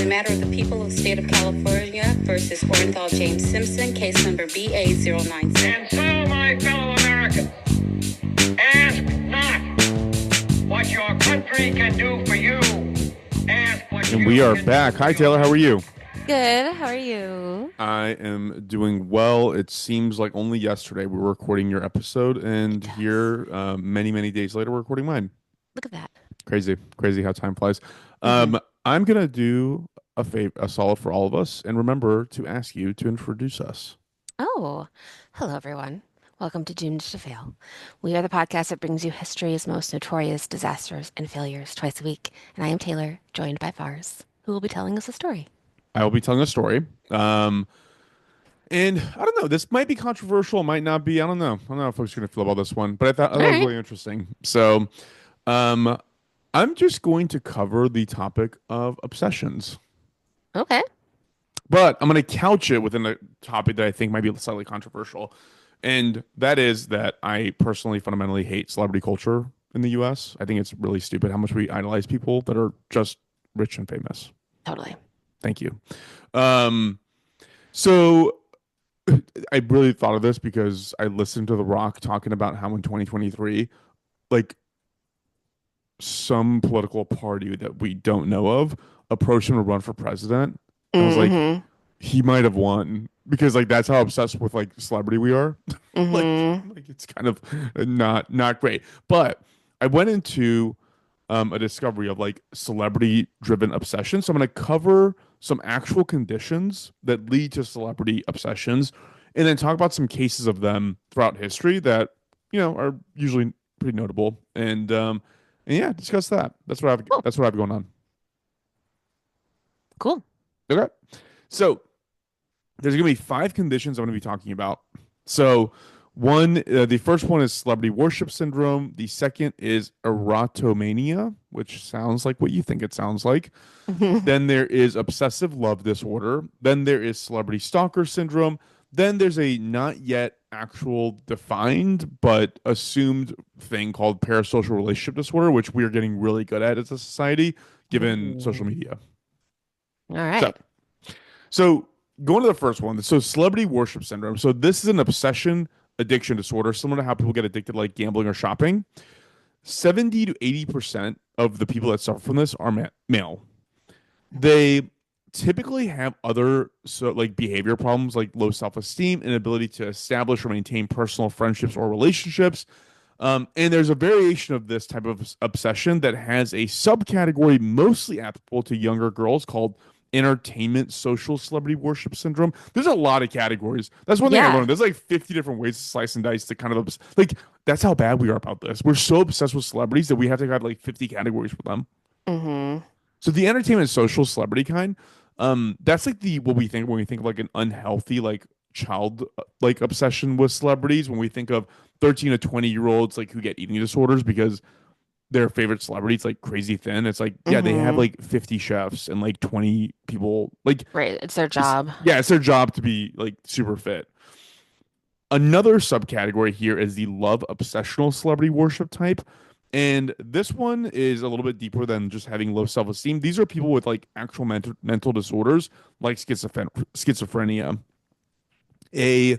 matter of the people of the state of California versus Orenthal James Simpson, case number BA096. And so, my fellow Americans, ask not what your country can do for you. Ask what And you we are can back. do Hi, for Taylor. How are you? Good. How are you? I am doing well. It seems like only yesterday we were recording your episode, and here, many, many days later, we're recording mine. Look at that. Crazy how time flies. I'm gonna do a solid for all of us, and remember to ask you to introduce us. Oh, hello, everyone. Welcome to Doomed to Fail. We are the podcast that brings you history's most notorious disasters and failures twice a week. And I am Taylor, joined by Farz, who will be telling us a story. I will be telling a story. And I don't know, this might be controversial, might not be. I don't know how folks are gonna feel about this one, but I thought it was right. really interesting. So, I'm just going to cover the topic of obsessions. Okay. But I'm going to couch it within a topic that I think might be slightly controversial. And that is that I personally fundamentally hate celebrity culture in the US. I think it's really stupid how much we idolize people that are just rich and famous. Totally. Thank you. So I really thought of this because I listened to The Rock talking about how in 2023, like some political party that we don't know of approached him to run for president. I was like, he might have won because like that's how obsessed with like celebrity we are. like it's kind of not great. But I went into a discovery of like celebrity driven obsession. So I'm going to cover some actual conditions that lead to celebrity obsessions, and then talk about some cases of them throughout history that are usually pretty notable. And yeah, discuss that. That's what I've going on. Cool. Okay. So there's going to be 5 conditions I'm going to be talking about. So the first one is celebrity worship syndrome. The second is erotomania, which sounds like what you think it sounds like. Then there is obsessive love disorder. Then there is celebrity stalker syndrome. Then there's a not yet actual defined but assumed thing called parasocial relationship disorder, which we are getting really good at as a society given social media. All right. So going to the first one, so celebrity worship syndrome. So this is an obsession addiction disorder, similar to how people get addicted to like gambling or shopping. 70 to 80% of the people that suffer from this are male. They typically have other like behavior problems like low self-esteem, inability to establish or maintain personal friendships or relationships. And there's a variation of this type of obsession that has a subcategory mostly applicable to younger girls called entertainment social celebrity worship syndrome. There's a lot of categories. That's one thing I learned. There's like 50 different ways to slice and dice to kind of like that's how bad we are about this. We're so obsessed with celebrities that we have to have like 50 categories for them. So the entertainment social celebrity kind, that's like what we think when we think of like an unhealthy like child like obsession with celebrities. When we think of 13 to 20-year-olds like who get eating disorders because their favorite celebrities like crazy thin. It's like, yeah, they have like 50 chefs and like 20 people. Like, right. It's their job. It's their job to be like super fit. Another subcategory here is the love obsessional celebrity worship type. And this one is a little bit deeper than just having low self-esteem. These are people with like actual mental disorders like schizophrenia. A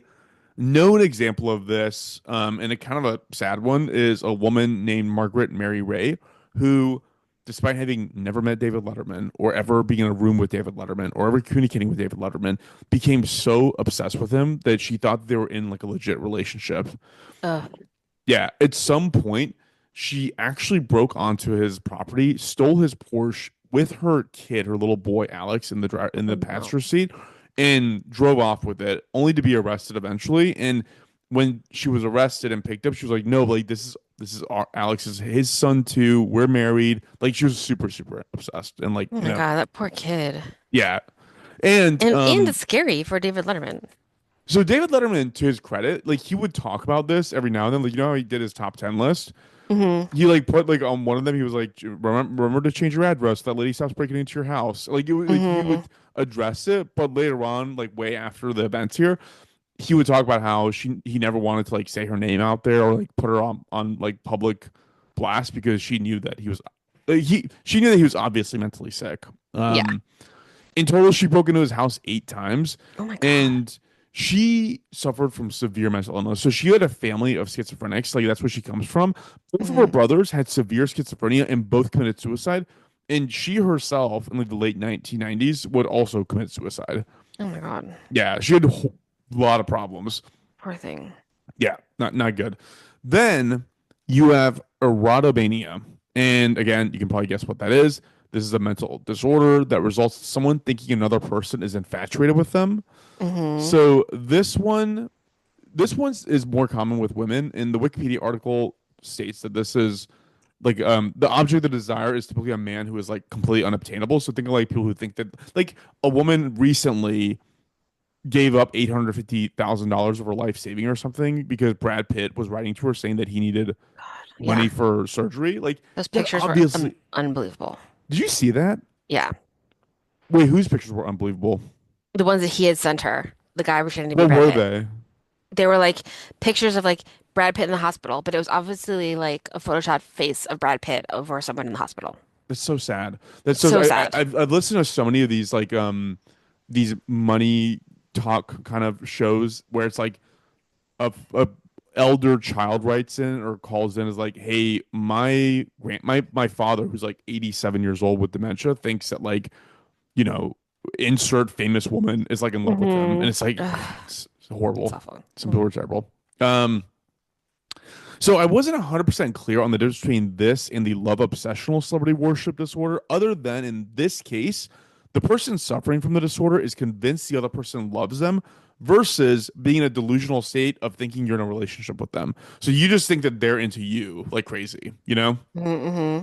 known example of this, and a kind of a sad one, is a woman named Margaret Mary Ray, who, despite having never met David Letterman or ever being in a room with David Letterman or ever communicating with David Letterman, became so obsessed with him that she thought they were in like a legit relationship. Yeah, at some point, she actually broke onto his property, stole his Porsche with her kid, her little boy Alex, in the passenger seat, and drove off with it, only to be arrested eventually. And when she was arrested and picked up, she was like, "No, like this is Alex's his son too. We're married." Like she was super super obsessed and like, Oh my God, that poor kid. Yeah, and it's scary for David Letterman. So David Letterman, to his credit, like he would talk about this every now and then. Like how he did his top 10 list. He like put like on one of them, he was like, remember to change your address. That lady stops breaking into your house. Like, he would address it, but later on, like way after the events here, he would talk about how he never wanted to like say her name out there or like put her on like public blast because she knew that he was she knew that he was obviously mentally sick. In total, she broke into his house 8 times, Oh my God. and she suffered from severe mental illness. So she had a family of schizophrenics. Like that's where she comes from. Both of her Hmm. brothers had severe schizophrenia and both committed suicide. And she herself, in like the late 1990s, would also commit suicide. Oh my God. Yeah, she had a lot of problems. Poor thing. Yeah, not good. Then you have erotomania. And again, you can probably guess what that is. This is a mental disorder that results in someone thinking another person is infatuated with them. Hmm. So this one is more common with women. And the Wikipedia article states that this is like the object of desire is typically a man who is like completely unobtainable. So think of like people who think that like a woman recently gave up $850,000 of her life saving or something because Brad Pitt was writing to her saying that he needed money Yeah. for surgery. Like Those that pictures were obviously. unbelievable. Did you see that? Yeah. Wait, whose pictures were unbelievable? The ones that he had sent her, the guy pretending to be What Brad were Pitt. they? They were like pictures of like Brad Pitt in the hospital, but it was obviously like a Photoshop face of Brad Pitt over someone in the hospital. That's so sad. That's so. So sad. I've listened to so many of these like these money talk kind of shows where it's like a elder child writes in or calls in is like, hey, my father who's like 87 years old with dementia thinks that like you know insert famous woman is like in love with him, and Hmm. it's like it's It's horrible. awful. Some people are terrible. Um, so I wasn't 100% clear on the difference between this and the love obsessional celebrity worship disorder, other than in this case, the person suffering from the disorder is convinced the other person loves them versus being in a delusional state of thinking you're in a relationship with them. So you just think that they're into you like crazy, you know? Hmm.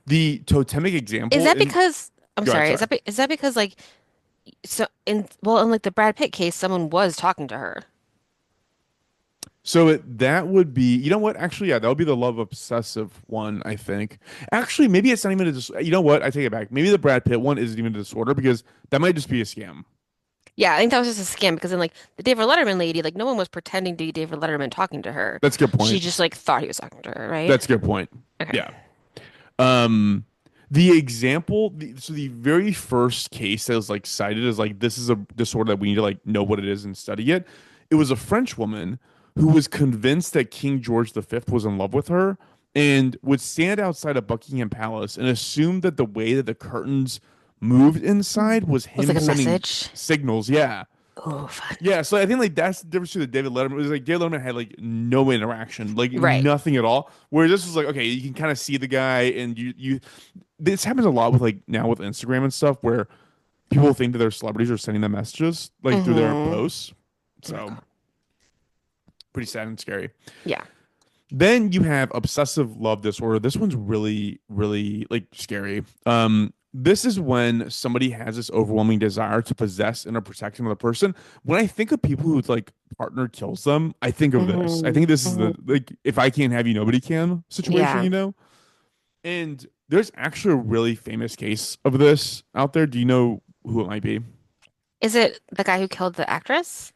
The totemic Is example that in because I'm go ahead, sorry, sorry. is that because like in like the Brad Pitt case, someone was talking to her. So that would be, you know what? Actually, yeah, that would be the love obsessive one, I think. Actually, maybe it's not even you know what? I take it back. Maybe the Brad Pitt one isn't even a disorder because that might just be a scam. Yeah, I think that was just a scam because then like the David Letterman lady, like no one was pretending to be David Letterman talking to her. That's a good She point. just like thought he was talking to her, right? That's a good point. Okay. Yeah. Um, the example, so the very first case that was like cited as like this is a disorder that we need to like know what it is and study it. It was a French woman who was convinced that King George V was in love with her and would stand outside of Buckingham Palace and assume that the way that the curtains moved inside was Was him like a sending message. signals. Yeah. Oh, fun. Yeah, so I think like that's the difference between the David Letterman. It was like David Letterman had like no interaction, like Right. nothing at all. Where this was like, okay, you can kind of see the guy, and you. This happens a lot with like now with Instagram and stuff, where people think that their celebrities are sending them messages like through their Hmm. posts. Oh my So God. pretty sad and scary. Yeah. Then you have obsessive love disorder. This one's really, really like scary. This is when somebody has this overwhelming desire to possess and or protect another person. When I think of people whose like partner kills them, I think of this. I Hmm. think this is Hmm. the like if I can't have you, nobody can situation, Yeah. you know? And there's actually a really famous case of this out there. Do you know who it might be? Is it the guy who killed the actress?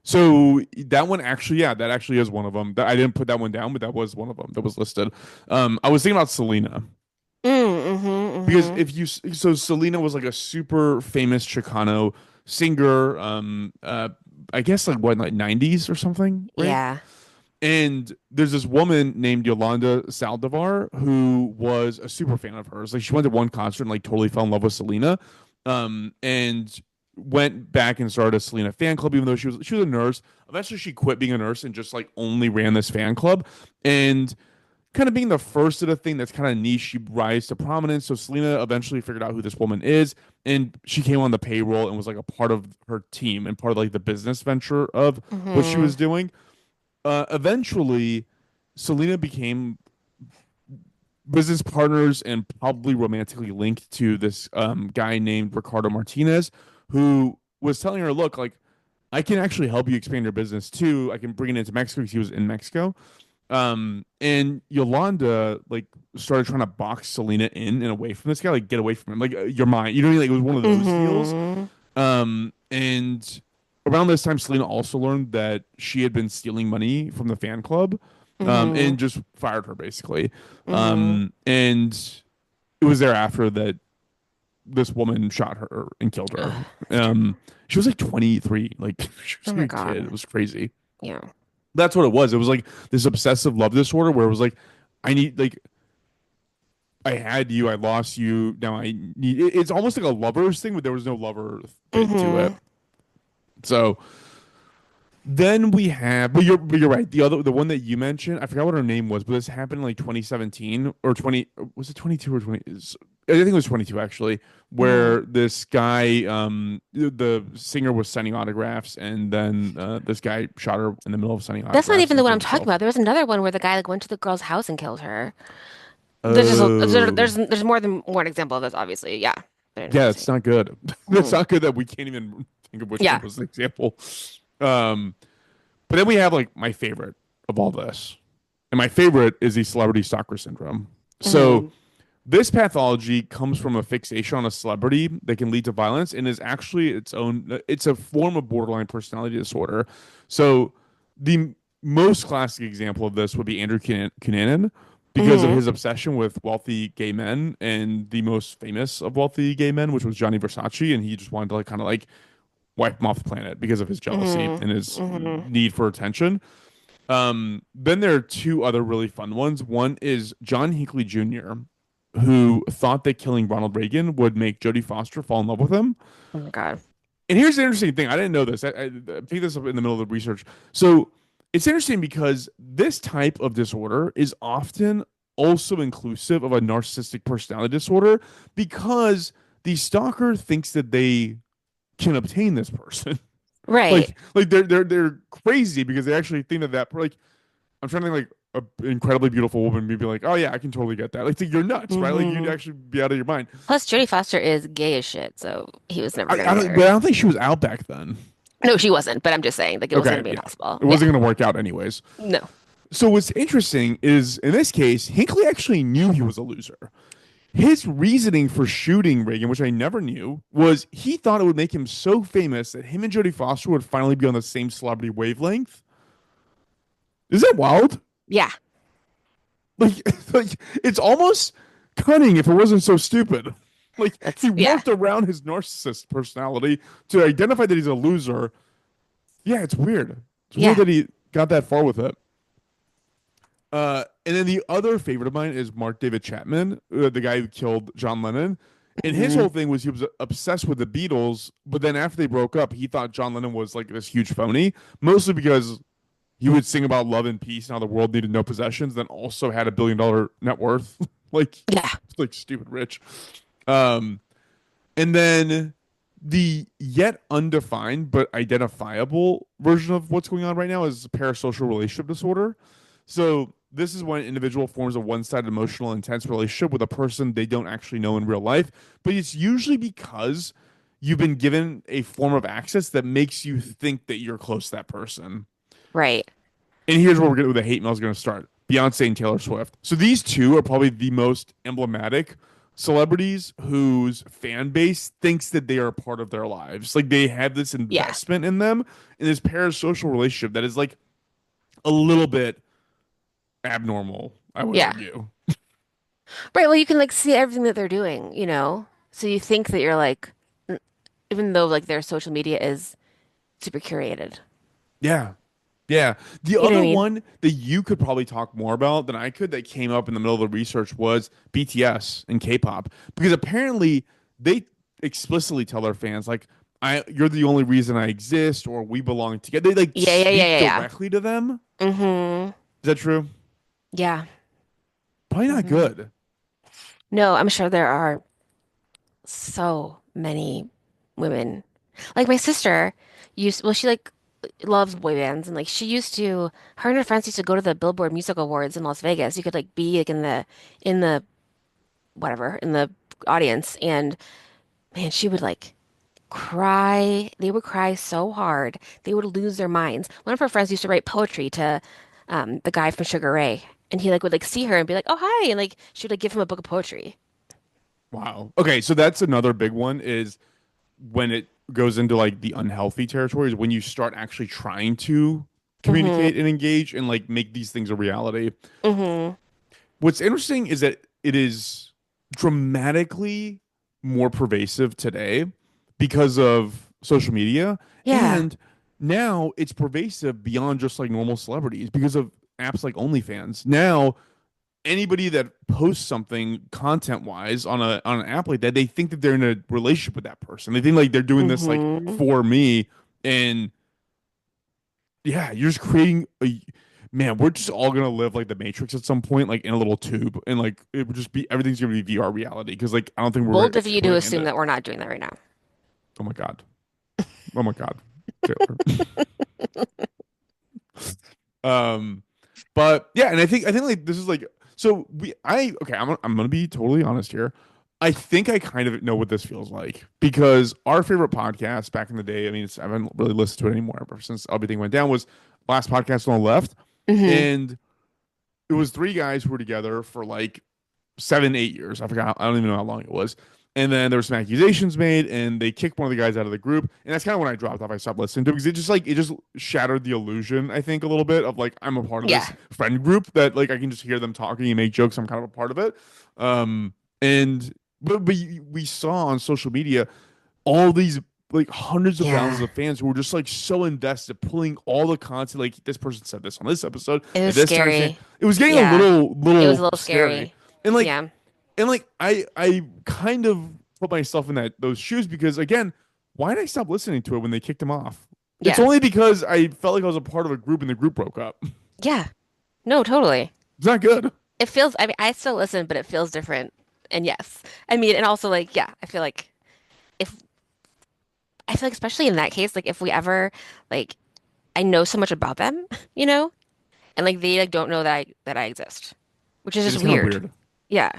So that one actually, yeah, that actually is one of them. I didn't put that one down, but that was one of them that was listed. I was thinking about Selena Mm-hmm. because Hmm. if you so Selena was like a super famous Chicano singer. I guess like what like 90s or something, right? Yeah. And there's this woman named Yolanda Saldivar who was a super fan of hers. Like she went to one concert and like totally fell in love with Selena. And went back and started a Selena fan club, even though she was a nurse. Eventually she quit being a nurse and just like only ran this fan club. And kind of being the first of the thing that's kind of niche, she rise to prominence. So Selena eventually figured out who this woman is, and she came on the payroll and was like a part of her team and part of like the business venture of what she Hmm. was doing. Eventually, Selena became business partners and probably romantically linked to this guy named Ricardo Martinez, who was telling her, "Look, like I can actually help you expand your business too. I can bring it into Mexico because he was in Mexico." And Yolanda like started trying to box Selena in and away from this guy, like get away from him, like you're mine. You know what I mean? Like it was one of those deals. Hmm. And around this time, Selena also learned that she had been stealing money from the fan club, Hmm. and just fired her basically. Hmm. And it was thereafter that this woman shot her and killed her. Ugh, it's terrible. She was like 23, like she was Oh like my a kid. God. It was crazy. Yeah. That's what it was. It was like this obsessive love disorder where it was like, I need like I had you, I lost you. Now I need. It's almost like a lovers thing, but there was no lover bit to it. Mm-hmm. So then we have, but you're right. The one that you mentioned, I forgot what her name was, but this happened in like 2017 or 20. Was it 22 or 20? I think it was 22 actually, Mm-hmm. where this guy, the singer was signing autographs, and then this guy shot her in the middle of signing That's not autographs even the and one killed I'm talking himself. about. There was another one where the guy like went to the girl's house and killed her. Oh, There's more than one example of this, obviously. Yeah. But I know what yeah, you're it's saying. not good. It's Mm. not good that we can't even think of which one Yeah. was the example. Um, but then we have like my favorite of all this. And my favorite is the celebrity stalker syndrome. So Mm. this pathology comes from a fixation on a celebrity that can lead to violence and is actually its own, it's a form of borderline personality disorder. So the most classic example of this would be Andrew Cunanan because of Mm. his obsession with wealthy gay men, and the most famous of wealthy gay men, which was Johnny Versace. And he just wanted to like kind of like wipe him off the planet because of his jealousy Mm. and his Mm. need for attention. Then there are two other really fun ones. One is John Hinckley Jr., who thought that killing Ronald Reagan would make Jodie Foster fall in love with him. Oh my God. And here's the interesting thing. I didn't know this. I picked this up in the middle of the research. So it's interesting because this type of disorder is often also inclusive of a narcissistic personality disorder because the stalker thinks that they can obtain this person. Right. Like they're crazy because they actually think that like I'm trying to think like an incredibly beautiful woman maybe like, oh yeah, I can totally get that. Like you're nuts, right? Like you'd Hmm. actually be out of your mind. Plus, Jodie Foster is gay as shit, so he was never I, gonna I get don't, but her. I don't think she was out back then. No, she wasn't. But I'm just saying, like, it wasn't Okay, gonna be yeah, impossible. it Yeah. wasn't going to work out anyways. No. So what's interesting is in this case, Hinckley actually knew he was a loser. His reasoning for shooting Reagan, which I never knew, was he thought it would make him so famous that him and Jodie Foster would finally be on the same celebrity wavelength. Is that wild? Yeah. Like, like it's almost cunning if it wasn't so stupid. Like he Yeah. worked around his narcissist personality to identify that he's a loser. Yeah, it's weird. It's weird Yeah. that he got that far with it. And then the other favorite of mine is Mark David Chapman, the guy who killed John Lennon. And his Hmm. whole thing was he was obsessed with the Beatles, but then after they broke up, he thought John Lennon was like this huge phony, mostly because he would sing about love and peace and how the world needed no possessions, then also had $1 billion net worth. like, Yeah. like stupid rich. Um, and then the yet undefined but identifiable version of what's going on right now is parasocial relationship disorder. So this is when an individual forms a one-sided emotional intense relationship with a person they don't actually know in real life, but it's usually because you've been given a form of access that makes you think that you're close to that person. Right. And here's where the hate mail is going to start. Beyonce and Taylor Swift. So these two are probably the most emblematic celebrities whose fan base thinks that they are a part of their lives. Like they have this Yeah. investment in them in this parasocial relationship that is like a little bit abnormal, I would Yeah. argue. Right. Well, you can like see everything that they're doing, you know? So you think that you're like, even though like their social media is super curated. Yeah. Yeah. The You know what I other mean? one that you could probably talk more about than I could that came up in the middle of the research was BTS and K-pop. Because apparently they explicitly tell their fans like you're the only reason I exist or we belong together. They like Yeah, yeah, yeah, speak yeah, directly to them. yeah. Mm-hmm. Is that true? Yeah. Probably not Hmm. good. No, I'm sure there are so many women. Like my sister well, she like loves boy bands and like she used to, her and her friends used to go to the Billboard Music Awards in Las Vegas. You could like be like in the, whatever, in the audience. And man, she would like cry. They would cry so hard. They would lose their minds. One of her friends used to write poetry to the guy from Sugar Ray. And he like would like see her and be like, "Oh, hi." And like she would like give him a book of poetry. Wow. Okay, so that's another big one is when it goes into like the unhealthy territories when you start actually trying to Hmm. communicate and engage and like make these things a reality. Hmm. What's interesting is that it is dramatically more pervasive today because of social media. Yeah. And now it's pervasive beyond just like normal celebrities because of apps like OnlyFans. Now anybody that posts something content wise on an app like that, they think that they're in a relationship with that person. They think like they're doing this like Hmm. for me. And yeah, you're just creating a man, we're just all gonna live like the Matrix at some point, like in a little tube, and like it would just be everything's gonna be VR reality because like I don't think we're Bold of you to putting into assume it. that we're not doing that right now. Oh my god. Oh my god. Taylor. Um, but yeah, and I think like this is like so we I okay, I'm gonna be totally honest here. I think I kind of know what this feels like because our favorite podcast back in the day, I mean, I haven't really listened to it anymore ever since everything went down, was last podcast on the left. Hmm. And it was three guys who were together for like 7, 8 years. I forgot. I don't even know how long it was. And then there were some accusations made, and they kicked one of the guys out of the group. And that's kind of when I dropped off. I stopped listening to it because it just shattered the illusion. I think a little bit of like I'm a part of Yeah. this friend group that like I can just hear them talking and make jokes. I'm kind of a part of it. And but we saw on social media all these like hundreds of thousands Yeah. of fans who were just like so invested, pulling all the content. Like this person said this on this episode It at was this time. scary. It was getting a Yeah. It was a little little scary. scary. And like Yeah. I kind of put myself in that those shoes because again, why did I stop listening to it when they kicked him off? It's Yeah. only because I felt like I was a part of a group and the group broke up. Yeah. No, totally. It's not good. It feels, I mean, I still listen, but it feels different. And yes. I mean, and also like, yeah, if, I feel like especially in that case, like if we ever, like, I know so much about them, you know, and like they like don't know that I exist, which is It just is kind of weird. weird. Yeah.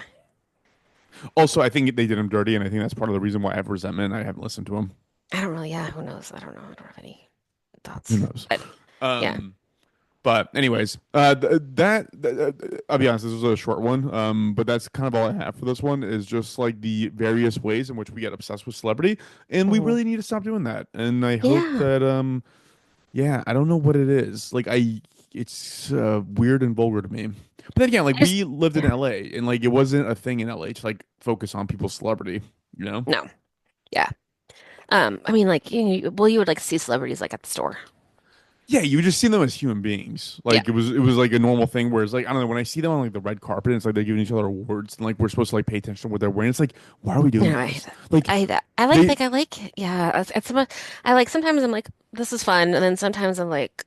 Also, I think they did him dirty, and I think that's part of the reason why I have resentment. I haven't listened to him. I don't really, yeah, who knows? I don't know. I don't have any Who thoughts. knows? But yeah. Um, But anyways, I'll be honest, this was a short one. But that's kind of all I have for this one is just like the various ways in which we get obsessed with celebrity, and we Mhm. really need to stop doing that. And I hope Yeah. that yeah, I don't know what it is. It's weird and vulgar to me. But then again, like I just, we lived in yeah. LA, and like it wasn't a thing in LA to like focus on people's celebrity, you know? No. Yeah. I mean, like, well, you would like see celebrities like at the store. Yeah, you just see them as human beings. Yeah. Like it was like a normal thing. Whereas like I don't know when I see them on like the red carpet, it's like they're giving each other awards and like we're supposed to like pay attention to what they're wearing. It's like why are we doing No, I hate this? that. Like I hate that. they Yeah. I like sometimes I'm like, this is fun, and then sometimes I'm like,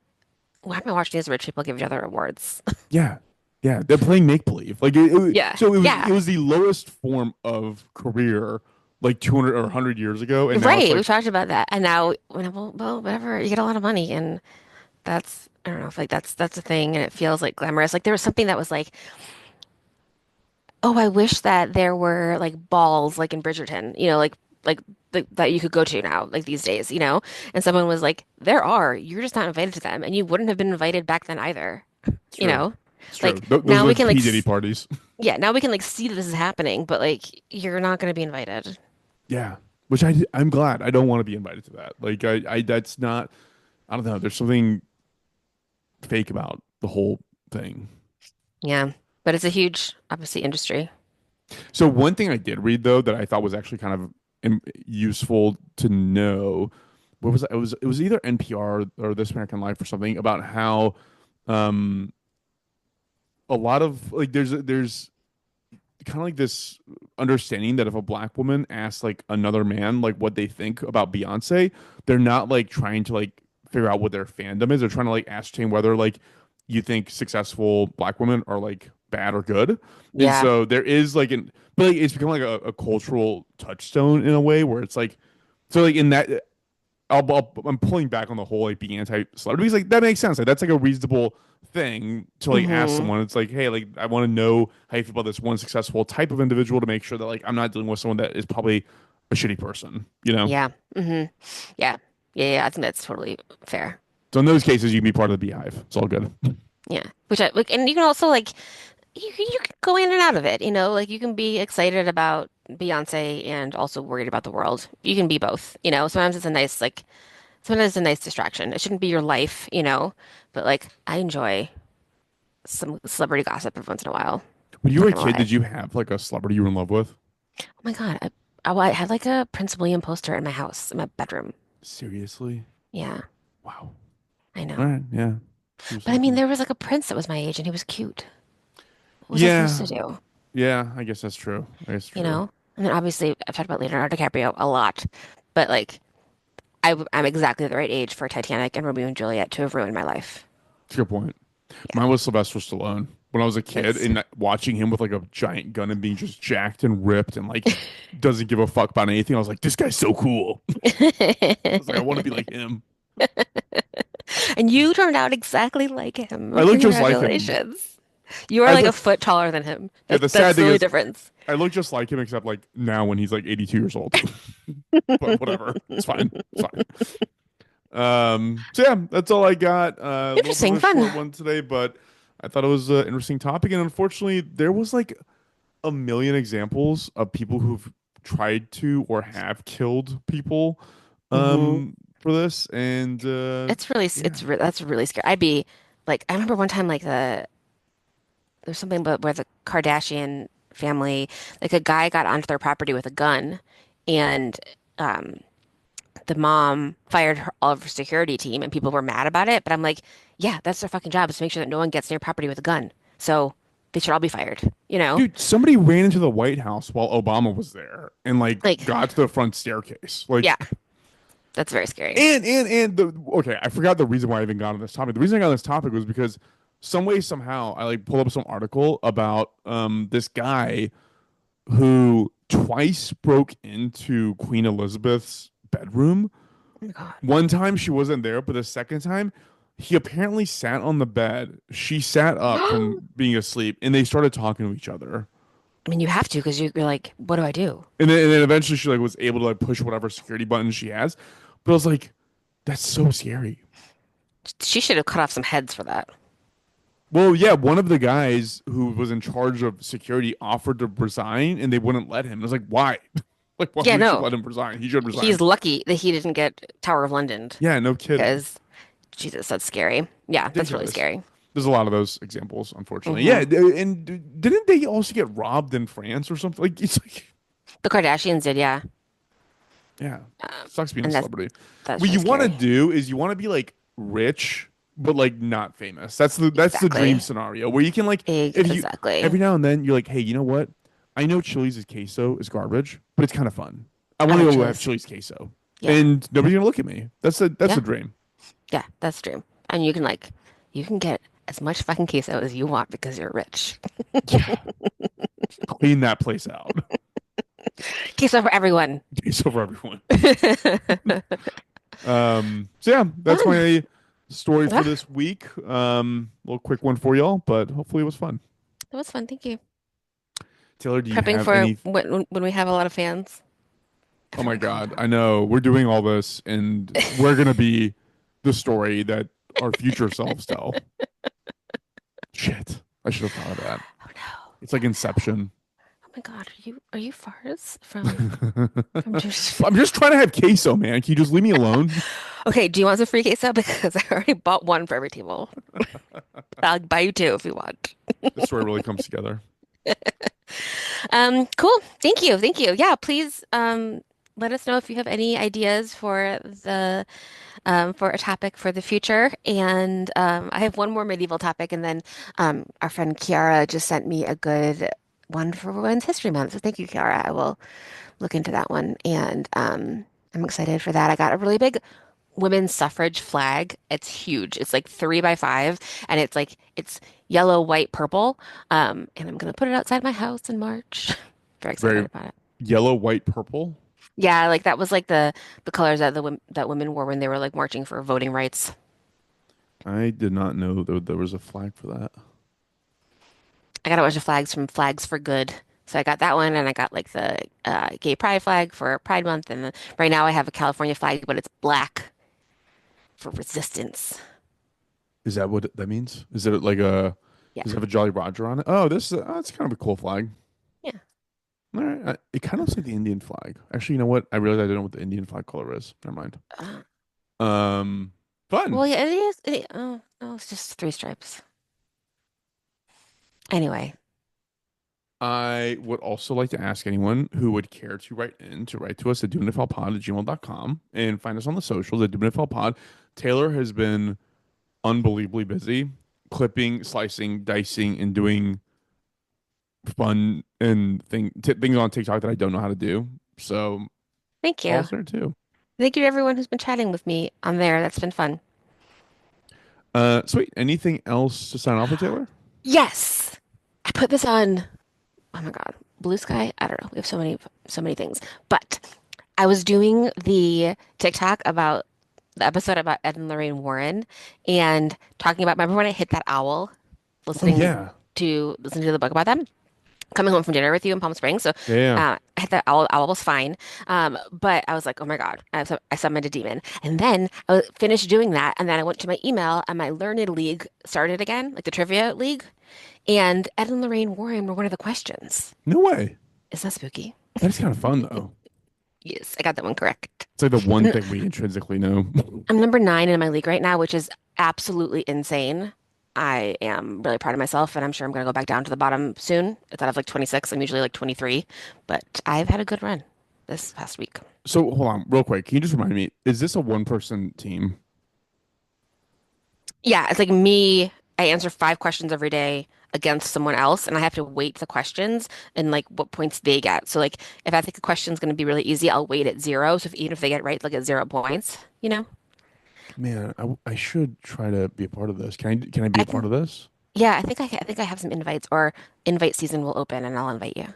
why am I watching these rich people give each other awards? yeah yeah they're playing make believe. Like Yeah. so Yeah. it was the lowest form of career like 200 or 100 years ago, and now it's Right. like We've talked about that, and now, well, whatever. You get a lot of money, and that's I don't know if like that's a thing, and it feels like glamorous. Like there was something that was like, oh, I wish that there were like balls like in Bridgerton, like that you could go to now, like these days, you know? And someone was like, there are, you're just not invited to them, and you wouldn't have been invited back then either, it's you true. know? It's true. Like Those now are we those can like P Diddy parties. yeah, now we can like see that this is happening, but like you're not going to be invited. Yeah, which I'm glad. I don't want to be invited to that. Like I that's not. I don't know. There's something fake about the whole thing. Yeah. But it's a huge, obviously, industry. So one thing I did read though that I thought was actually kind of useful to know, what was it? It was either NPR or This American Life or something about how um a lot of like there's kind of like this understanding that if a black woman asks like another man like what they think about Beyonce, they're not like trying to like figure out what their fandom is. They're trying to like ascertain whether like you think successful black women are like bad or good. And Yeah. so there is like but like, it's become like a cultural touchstone in a way where it's like, so like in that I'm pulling back on the whole like being anti-celebrity because like that makes sense. Like that's like a reasonable thing to like ask Hmm. someone. It's like, hey, like I want to know how you feel about this one successful type of individual to make sure that like I'm not dealing with someone that is probably a shitty person, you know? Yeah. Hmm. Yeah. Yeah. I think that's totally fair. So in those cases, you can be part of the beehive. It's all good. Yeah. Which I like, and you can also like, you can go in and out of it, you know, like you can be excited about Beyonce and also worried about the world. You can be both, you know. Sometimes it's a nice distraction. It shouldn't be your life, you know, but like I enjoy some celebrity gossip every once in a while. When you Not were a gonna kid, lie. did you have like a celebrity you were in love with? Oh my God. Oh, I had like a Prince William poster in my house, in my bedroom. Seriously? Yeah, Wow. I All know. right. Yeah. Here's But I mean, something. there was like a prince that was my age and he was cute. What was I supposed Yeah. to do? Yeah. I guess that's true. I guess You true. know? And then obviously I've talked about Leonardo DiCaprio a lot, but like I'm exactly the right age for Titanic and Romeo and Juliet to have ruined my life. That's a good point. Yeah. Mine was Sylvester Stallone when I was a kid Nice. and watching him with like a giant gun and being just jacked and ripped and like doesn't give a fuck about anything. I was like, this guy's so cool. I was like, I want to be like him. And you turned out exactly like him. I look just like him. Congratulations. You are I like a look, foot taller than him. yeah, That's the sad that's the thing only is difference. I look just like him, except like now when he's like 82 years old. But whatever. It's fine. It's fine. So yeah, that's all I got. A little bit of Interesting, a short fun. one today, but I thought it was an interesting topic. And unfortunately, there was like a million examples of people who've tried to or have killed people Hmm. for this. And It's really, yeah. that's really scary. I'd be like, I remember one time, like there's something about where the Kardashian family, like a guy got onto their property with a gun, and um, the mom fired all of her security team, and people were mad about it. But I'm like, yeah, that's their fucking job is to make sure that no one gets near property with a gun. So they should all be fired, you know? Dude, somebody ran into the White House while Obama was there and like Like, got to the front staircase. Like yeah, that's very scary. and the okay, I forgot the reason why I even got on this topic. The reason I got on this topic was because some way somehow I like pulled up some article about this guy who twice broke into Queen Elizabeth's bedroom. Oh my God. One time she wasn't there, but the second time he apparently sat on the bed. She sat up from I being asleep and they started talking to each other. mean, you have to because you're like, what do I do? And then eventually she like was able to like push whatever security button she has. But I was like, that's so scary. She should have cut off some heads for that. Well, yeah, one of the guys who was in charge of security offered to resign and they wouldn't let him. I was like, why? Like, why Yeah, would you no, let him resign? He should resign. he's lucky that he didn't get Tower of London Yeah, no kidding. because Jesus, that's scary. Yeah, that's really Ridiculous. scary. There's a lot of those examples, unfortunately. Hmm. Yeah, and didn't they also get robbed in France or something? Like, it's like, The Kardashians did, yeah. yeah, sucks being a And celebrity. that's What really you want to scary. do is you want to be like rich, but like not famous. That's the dream Exactly. scenario where you can like if you Exactly. every now and then you're like, hey, you know what? I know Chili's queso is garbage, but it's kind of fun. I I want to like go have Chili's. Chili's queso, Yeah. and nobody's gonna look at me. That's Yeah. the dream. Yeah, that's true. And you can get as much fucking queso as you want because you're rich. Yeah, clean that place out. Queso for everyone. Queso for everyone. So yeah, that's Fun. my story for Yeah, this week. Little quick one for y'all, but hopefully it was fun. that was fun. Thank you. Taylor, do you Prepping have for any? when we have a lot of fans. Oh my Everyone calm God, down. I know we're doing all this, and we're gonna be the story that our future selves tell. Shit, I should have thought of that. Oh no. It's like Inception. Oh my God, are you Farz from I'm just trying to have queso, man. Can you just leave me alone? Okay, do you want some free queso? Because I already bought one for every table. I'll buy you two if you want. The story really comes together. Cool. Thank you. Thank you. Yeah, please let us know if you have any ideas for a topic for the future. And I have one more medieval topic, and then our friend Kiara just sent me a good one for Women's History Month. So thank you, Kiara. I will look into that one, and I'm excited for that. I got a really big women's suffrage flag. It's huge. It's like 3 by 5, and it's yellow, white, purple. And I'm gonna put it outside my house in March. Very excited Very about it. yellow, white, purple. Yeah, like that was like the colors that that women wore when they were like marching for voting rights. I did not know there was a flag for that. I got a bunch of flags from Flags for Good. So I got that one, and I got like the gay pride flag for Pride Month, and right now I have a California flag, but it's black for resistance. Is that what that means? Is it like a Yeah, does it have a Jolly Roger on it? Oh, this it's kind of a cool flag. yeah. All right, it kind of looks like the Indian flag. Actually, you know what? I realized I didn't know what the Indian flag color is. Never mind. Uh, Fun. well, yeah, it is. Oh, no, it's just 3 stripes. Anyway, I would also like to ask anyone who would care to write to us at doingitfallpod@gmail.com and find us on the socials at doingitfallpod. Taylor has been unbelievably busy clipping, slicing, dicing, and doing fun and things on TikTok that I don't know how to do. So Thank you. Paul's there too. Thank you to everyone who's been chatting with me on there. That's been fun. Sweet. Anything else to sign off with, Taylor? Yes. I put this on, oh my God, Blue Sky. I don't know. We have so many things. But I was doing the TikTok about the episode about Ed and Lorraine Warren and talking about, remember when I hit that owl Oh yeah. listening to the book about them? Coming home from dinner with you in Palm Springs. So Yeah. I had that owl was fine. But I was like, oh my God, I summoned a demon. And then finished doing that. And then I went to my email and my Learned League started again, like the trivia league. And Ed and Lorraine Warren were one of the questions. No way. Isn't that spooky? That's kind of fun though. Yes, I got that one correct. It's like the one thing we intrinsically know. I'm number 9 in my league right now, which is absolutely insane. I am really proud of myself, and I'm sure I'm going to go back down to the bottom soon. It's out of like 26. I'm usually like 23, but I've had a good run this past week. So hold on, real quick. Can you just remind me? Is this a one-person team? Yeah, it's like me. I answer 5 questions every day against someone else, and I have to weight the questions and like what points they get. So like if I think a question's going to be really easy, I'll weight it 0. So even if they get it right, they'll get 0 points, you know? Man, I should try to be a part of this. Can I be I a part can, of this? yeah, I think I have some invites or invite season will open and I'll invite you.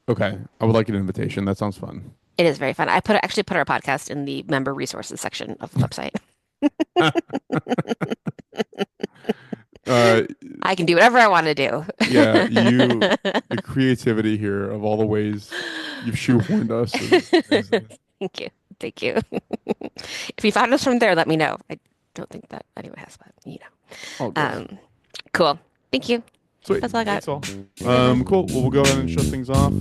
Okay, I would like an invitation. That sounds fun. It is very fun. Actually put our podcast in the member resources section of the website. Uh, I can do whatever I want to do. yeah, the creativity here of all the ways you've shoehorned us is amazing. Thank you. Thank you. If you found us from there, let me know. I don't think that anyone has, but you know. All good. Cool. Thank you. Sweet. That's all I got. That's all. Cool. Well, we'll go ahead and shut things off.